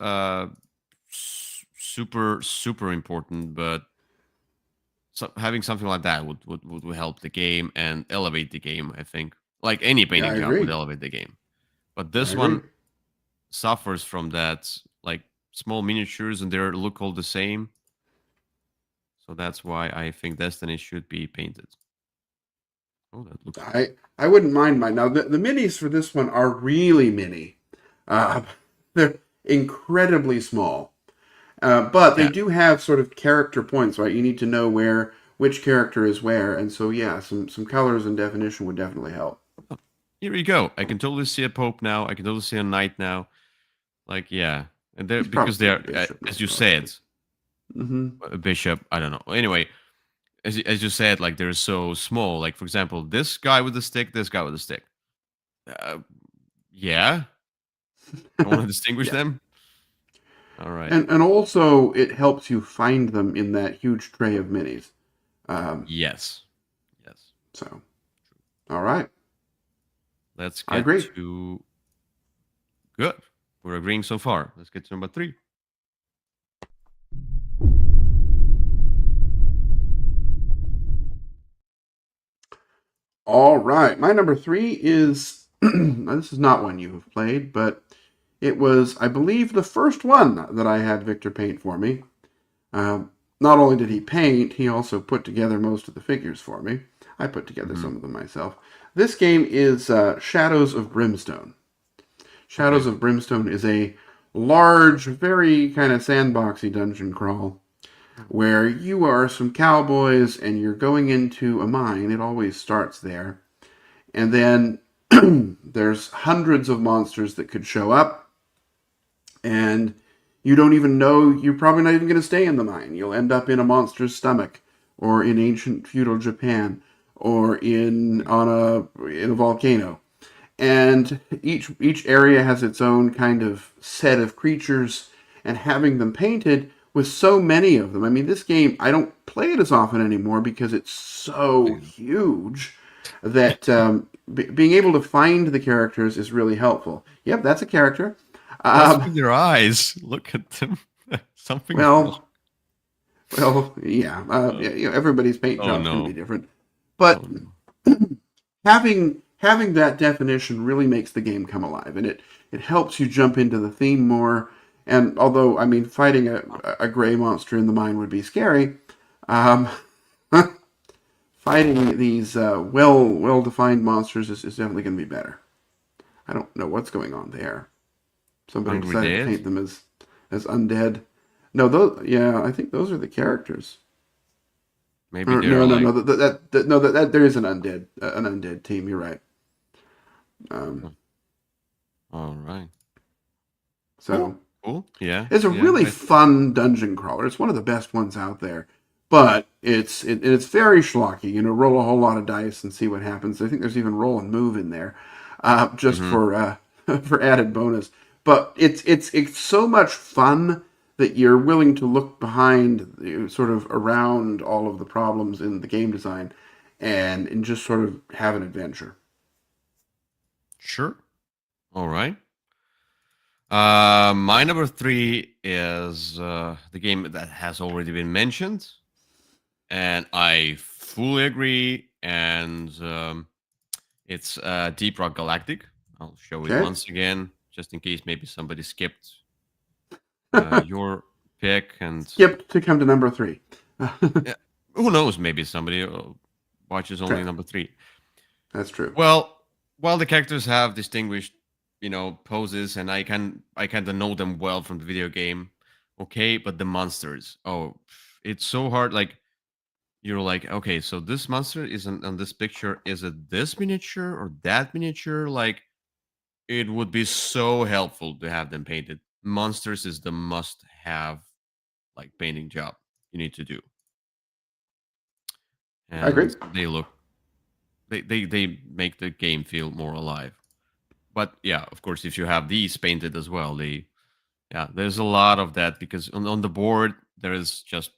super important, but having something like that would help the game and elevate the game. I think like any Yeah, painting I job would agree. elevate the game, but I this agree. one suffers from that. Like small miniatures and they look all the same, so that's why I think Destiny should be painted. Oh, that looks cool. I wouldn't mind mine. Now the minis for this one are really mini. Uh, they're incredibly small. But they Yeah, do have sort of character points, right? You need to know where which character is where, and so yeah, some colors and definition would definitely help. here we go. I can totally see a pope now. I can totally see a knight now. Like yeah, and they're He's because probably a they're bishop, as most you said, probably. Mm-hmm. a bishop. I don't know. Anyway, as you said, like they're so small. Like for example, this guy with the stick, this guy with the stick. Uh, yeah, I want to distinguish Yeah, them. All right. and also it helps you find them in that huge tray of minis. Um, Yes. Yes. so all right, Let's I get agree. to good. We're agreeing so far. Let's get to number three. All right, my number three is this is not one you have played, but it was, I believe, the first one that I had Victor paint for me. Uh, Not only did he paint, he also put together most of the figures for me. I put together Hmm. some of them myself. This game is Shadows of Brimstone. Okay. Shadows of Brimstone is a large, very kind of sandboxy dungeon crawl where you are some cowboys and you're going into a mine. It always starts there. And then there's hundreds of monsters that could show up, and you don't even know you're probably not even going to stay in the mine. You'll end up in a monster's stomach, or in ancient feudal Japan, or in a volcano. And each area has its own kind of set of creatures, and having them painted with so many of them. I mean, this game I don't play it as often anymore because it's so huge that being able to find the characters is really helpful. Yep, that's a character. What's Um, with their eyes? Look at them. Something's wrong. well, yeah, Uh, everybody's paint oh job's going to no. be different, Oh but no. having that definition really makes the game come alive, and it helps you jump into the theme more. And although I mean, fighting a gray monster in the mine would be scary, um, fighting these well defined monsters is definitely going to be better. I don't know what's going on there. Somebody Hungry decided to Dead. paint them as undead. No, those yeah, I think those are the characters. Maybe Or, they're no, no, like. no. That there is an undead team. You're right. Oh, all right. Cool. So Cool. Yeah. it's a Yeah. really fun dungeon crawler. It's one of the best ones out there. But it's very schlocky. You know, roll a whole lot of dice and see what happens. I think there's even roll and move in there, just Mm-hmm. for for added bonus. But it's so much fun that you're willing to look behind, sort of around all of the problems in the game design, and just sort of have an adventure. Sure. All right. My number three is the game that has already been mentioned, and I fully agree. And it's Deep Rock Galactic. I'll show it Okay, once again, just in case maybe somebody skipped your pick. And skipped to come to number three. yeah, who knows? Maybe somebody watches only Okay, number three. that's true. Well, while the characters have distinguished, poses, and I kind of know them well from the video game. Okay, but the monsters, oh, it's so hard. Like you're like, okay, so this monster isn't on this picture. Is it this miniature or that miniature? Like it would be so helpful to have them painted. Monsters is the must-have like painting job you need to do, I agree. and they make the game feel more alive. But yeah, of course, if you have these painted as well, there's a lot of that because on the board there is just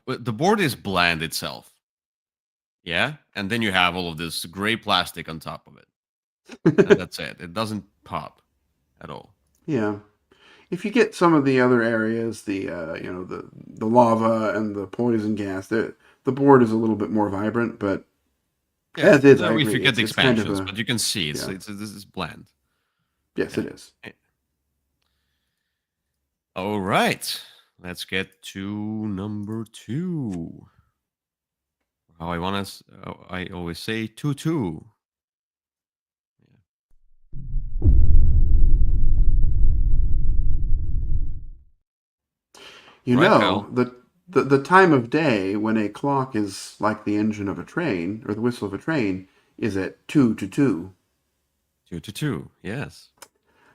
the board is bland itself, yeah, and then you have all of this gray plastic on top of it, and that's it. It doesn't pop at all. Yeah. If you get some of the other areas, the lava and the poison gas, the board is a little bit more vibrant. But Yeah, as is, I no, if you agree. get the It's kind of expansions, a but you can see yeah. this is bland. Yes, Yeah. it is. All right, let's get to number two. How I want to, I always say 2-2. You Right, know, pal. the time of day when a clock is like the engine of a train or the whistle of a train is at 2 to 2. 2-2. Yes.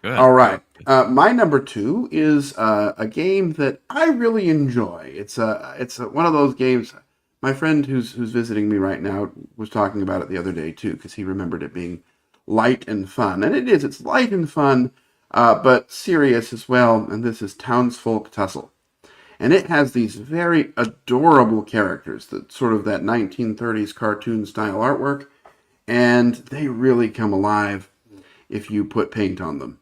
Good. All right. Good. My number two is a game that I really enjoy. One of those games. My friend who's visiting me right now was talking about it the other day too, because he remembered it being light and fun, and it is. It's light and fun, but serious as well. And this is Townsfolk Tussle, and it has these very adorable characters, that sort of that 1930s cartoon style artwork, and they really come alive if you put paint on them.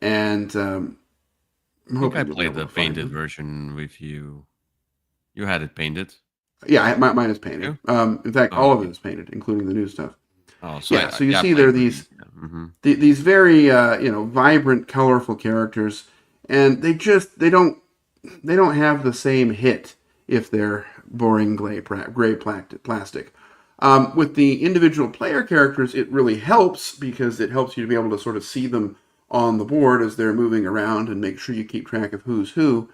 And I'm I think I hoping you'll be played able the to find painted them. version with you. You had it painted. Yeah, mine is painted. You? In fact, Oh, all of it okay. is painted, including the new stuff. Oh, so Yeah, so you yeah, I see there played are with you. these Yeah. Mm-hmm. these very vibrant, colorful characters, and they don't have the same hit if they're boring gray plastic. With the individual player characters, it really helps because it helps you to be able to sort of see them on the board as they're moving around and make sure you keep track of who's who.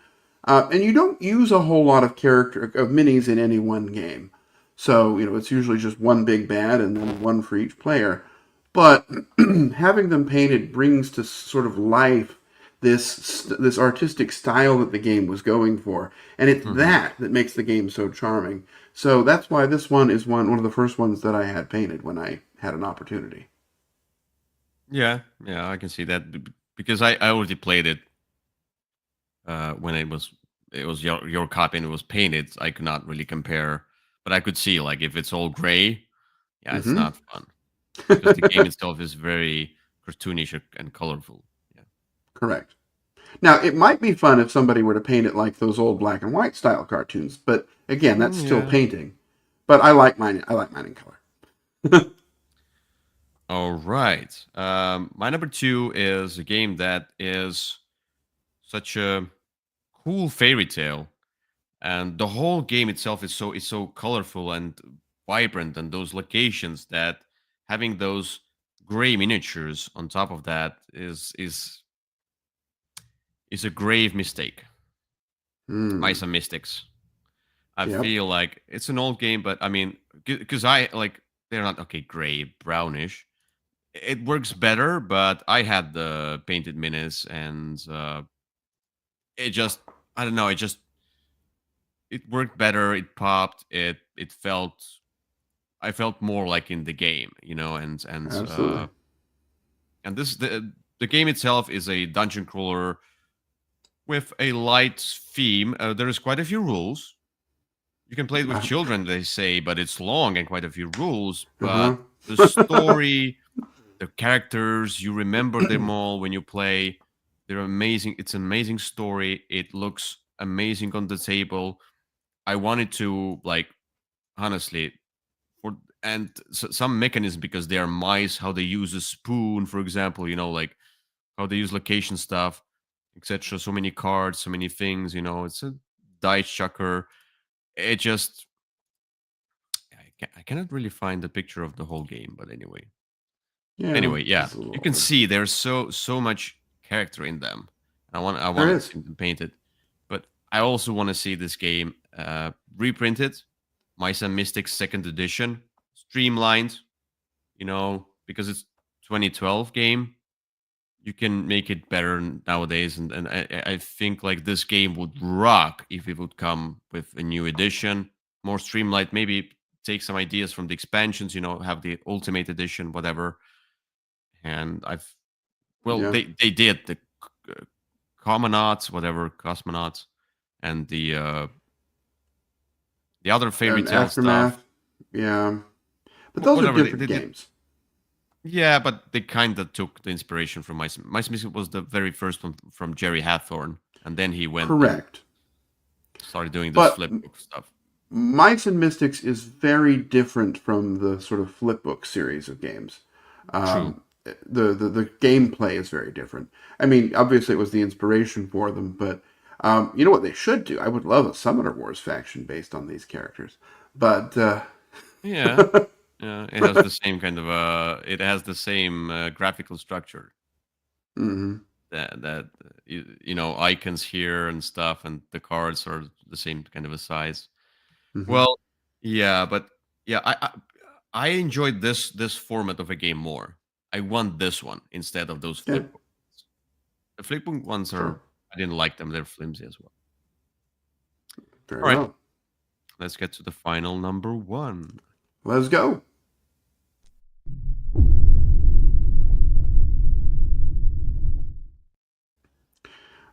And you don't use a whole lot of character of minis in any one game. So, it's usually just one big bad and then one for each player. But having them painted brings to sort of life this artistic style that the game was going for, and it's Mm-hmm. that makes the game so charming. So that's why this one is one of the first ones that I had painted when I had an opportunity. Yeah, yeah, I can see that because I already played it when it was your copy and it was painted. I could not really compare, but I could see like if it's all gray, yeah, it's Hmm. not fun because the game itself is very cartoonish and colorful. Yeah. Correct. Now, it might be fun if somebody were to paint it like those old black and white style cartoons, but again, that's still Yeah. painting. But I like mine. I like mine in color. All right. My number two is a game that is such a cool fairy tale. and the whole game itself is so colorful and vibrant, and those locations that having those gray miniatures on top of that is a grave mistake. Mice Hmm. and Mystics. I Yep. feel like it's an old game, but I mean, because I like they're not okay, gray, brownish. It works better, but I had the painted minis, and it just I don't know, it worked better. It popped. It felt I felt more like in the game, Absolutely. and the game itself is a dungeon crawler with a light theme. There is quite a few rules. You can play it with Uh children, they say, but it's long and quite a few rules. huh. But the story, the characters, you remember them all when you play. They're amazing. It's an amazing story. It looks amazing on the table. I wanted to like honestly for and some mechanism because they are mice, how they use a spoon, for example, like how they use location stuff, etc. So many cards, so many things. It's a dice chucker. It just I cannot really find the picture of the whole game, but anyway. Yeah, Anyway, yeah, it's a little you can older. see there's so much character in them. I There want to is. see them painted, but I also want to see this game reprinted, Mice and Mystics Second Edition, streamlined. Because it's 2012 game, you can make it better nowadays, and I think like this game would rock if it would come with a new edition, more streamlined. Maybe take some ideas from the expansions. Have the Ultimate Edition, whatever. And Yeah. they did the uh, Cosmonauts, whatever Cosmonauts, and the other fairy And tale stuff, Aftermath. Yeah. But those are whatever different they did. games. Yeah, but they kind of took the inspiration from Mice Music was the very first one from Jerry Hathorne, and then he went and Correct. started doing this But flip book stuff. Mice and Mystics is very different from the sort of flipbook series of games. True. The gameplay is very different. I mean, obviously it was the inspiration for them, but you know what they should do? I would love a Summoner Wars faction based on these characters. But Yeah. Yeah, it has the same kind of it has the same graphical structure mhm, that icons here and stuff, and the cards are the same kind of a size. mhm. Well, yeah, but yeah, I enjoyed this format of a game more. I want this one instead of those Yeah, flip books. The flip book ones sure. I didn't like them. They're flimsy as well. Very All right, well. let's get to the final number one. Let's go.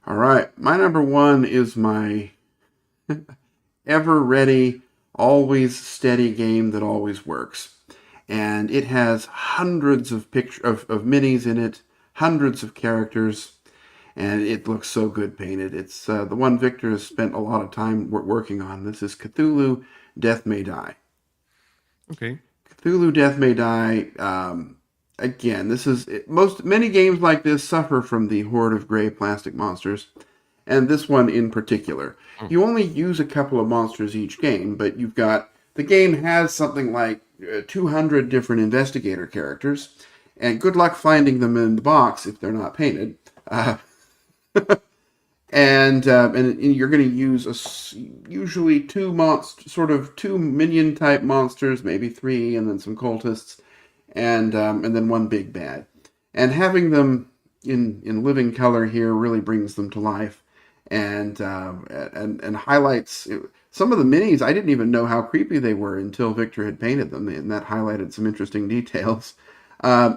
All right. My number one is my ever ready, always steady game that always works. And it has hundreds of of minis in it, hundreds of characters, and it looks so good painted. It's the one Victor has spent a lot of time working on. This is Cthulhu: Death May Die. Okay. Cthulhu: Death May Die. Again, this is many games like this suffer from the horde of gray plastic monsters, and this one in particular. Oh, You only use a couple of monsters each game, but the game has something like 200 different investigator characters, and good luck finding them in the box if they're not painted. Uh, and you're going to use usually sort of two minion type monsters, maybe three, and then some cultists, and then one big bad. And having them in living color here really brings them to life, and highlights some of the minis. I didn't even know how creepy they were until Victor had painted them, and that highlighted some interesting details.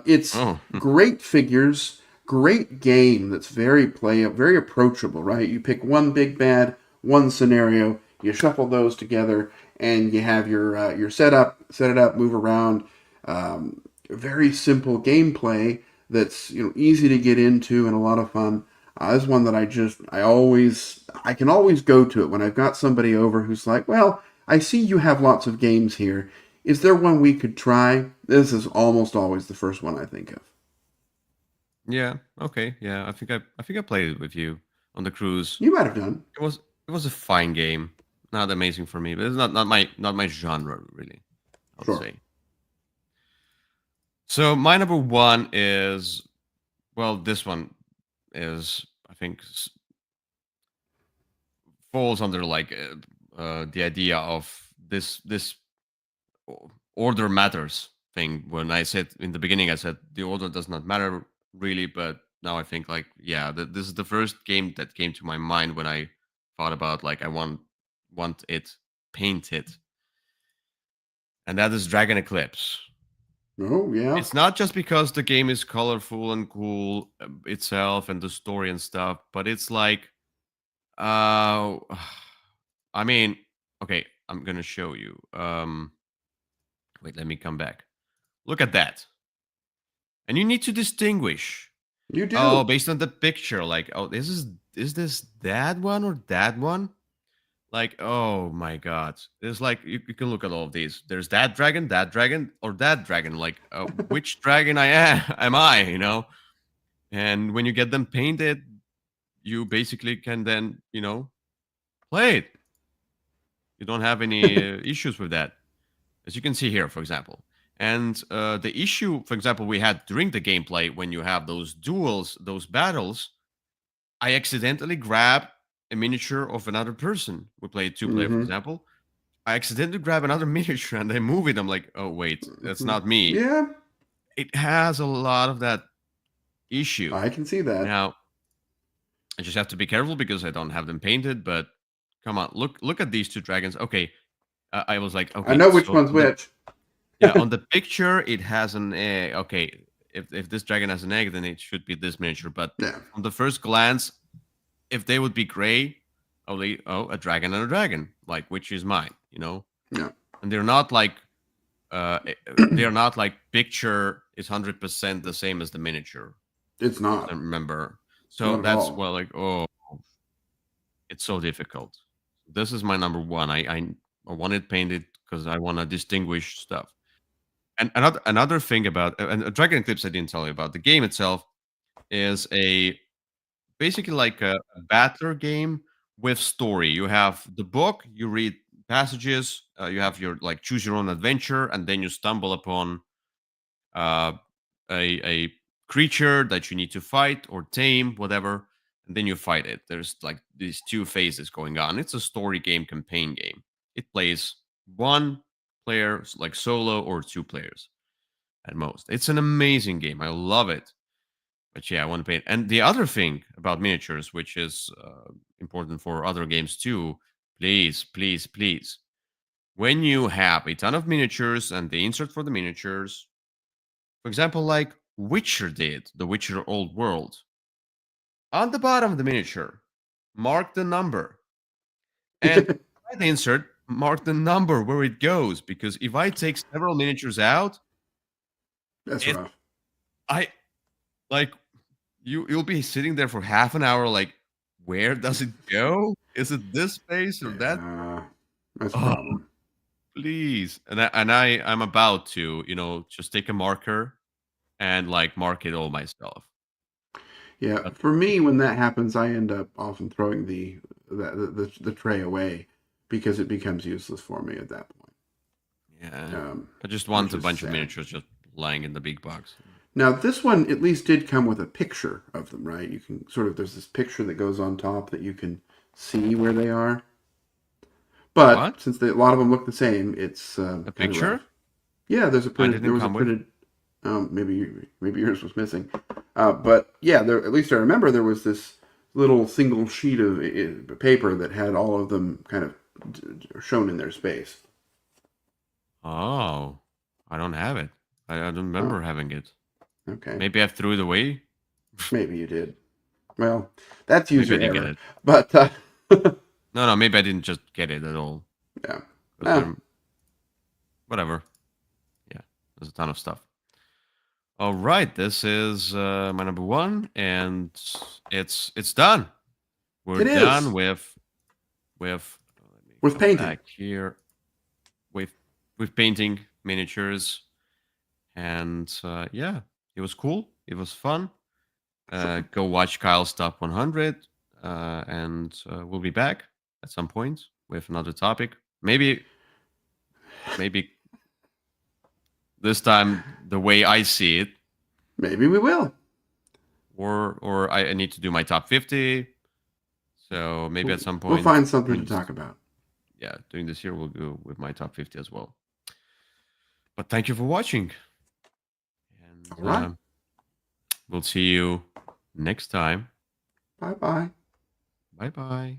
It's oh, great figures, great game that's very approachable, right? You pick one big bad, one scenario, you shuffle those together, and you have your setup, set it up, move around. Very simple gameplay that's easy to get into and a lot of fun. This is one that I can always go to it when I've got somebody over who's like, well, I see you have lots of games here. Is there one we could try? This is almost always the first one I think of. yeah. Okay. Yeah. I think I played it with you on the cruise. You might have done. It was a fine game. not amazing for me, but it's not my genre really, I would Sure. say. So my number one is, well, this one is, I think, falls under like the idea of this order matters thing. When I said in the beginning, I said the order does not matter really, but now I think like, yeah, this is the first game that came to my mind when I thought about like I want it painted, and that is Dragon Eclipse. Oh, yeah. It's not just because the game is colorful and cool itself and the story and stuff, but it's like, uh, I mean, okay, I'm gonna show you. Wait, let me come back. Look at that. And you need to distinguish. You Oh, do. based on the picture, like, oh, is this that one or that one? Like, oh my god. It's like you can look at all of these. There's that dragon, or that dragon. Like, which dragon I am I, you know? And when you get them painted, you basically can then, play it. You don't have any issues with that, as you can see here, for example. And the issue, for example, we had during the gameplay when you have those duels, those battles, I accidentally grab a miniature of another person. We played two player, for Mm-hmm. example. I accidentally grab another miniature and I move it. I'm like, oh wait, that's Mm-hmm. not me. Yeah, It has a lot of that issue. I can see that. Now, I just have to be careful because I don't have them painted. But come on, look at these two dragons. Okay, I was like, I okay, know which so one's which. yeah, on the picture it has an egg. Okay, if this dragon has an egg, then it should be this miniature. But Yeah. on the first glance, if they would be gray, only a dragon and a dragon, like which is mine, Yeah. and they're not like picture is 100% the same as the miniature. It's I not. remember, so Not at that's, all. well, like, oh, it's so difficult. This is my number one. I want it painted because I want to distinguish stuff. And another thing about and Dragon Eclipse I didn't tell you about. The game itself is a basically like a battler game with story. You have the book, you read passages, you have your like choose your own adventure, and then you stumble upon uh, a creature that you need to fight or tame, whatever, and then you fight it. There's like these two phases going on. It's a story game, campaign game. It plays one player, like solo, or two players at most. It's an amazing game. I love it. But yeah, I want to paint. And the other thing about miniatures, which is important for other games too, please, please, please, when you have a ton of miniatures and the insert for the miniatures, for example, like Witcher did, the Witcher Old World, on the bottom of the miniature, mark the number. And by the insert, mark the number where it goes. Because if I take several miniatures out, That's it rough. I like you'll be sitting there for half an hour like, where does it go? Is it this space or that? Yeah. That's a Oh, problem. please. I'm about to, just take a marker and like mark it all myself. Yeah. But For me, when that happens, I end up often throwing the tray away because it becomes useless for me at that point. yeah, I just Which want a is bunch of sad. miniatures just lying in the big box. Now, this one at least did come with a picture of them, right? You can sort of, there's this picture that goes on top that you can see where they are. But What? since a lot of them look the same, it's A kind of picture? rough. Yeah, I there didn't was a come with. printed. Maybe yours was missing, but yeah, there, at least I remember there was this little single sheet of paper that had all of them kind of shown in their space. Oh, I don't have it. I don't Oh, remember having it. okay, Maybe I threw it away. maybe you did. Well, that's Maybe I user didn't get error, it. but No, no, maybe I didn't just get it at all. yeah. Because Ah, there, whatever. Yeah, there's a ton of stuff. All right, this is my number one, and it's done. We're it done is with. Let me with come painting. back here with painting miniatures, and yeah, it was cool. It was fun. Sure. Go watch Kyle's top 100, and we'll be back at some point with another topic. Maybe this time the way I see it, Maybe we will. or I need to do my top 50. So maybe at some point We'll find something to talk about. Yeah, during this year we'll go with my top 50 as well. But thank you for watching. And All right. We'll see you next time. Bye-bye. Bye-bye.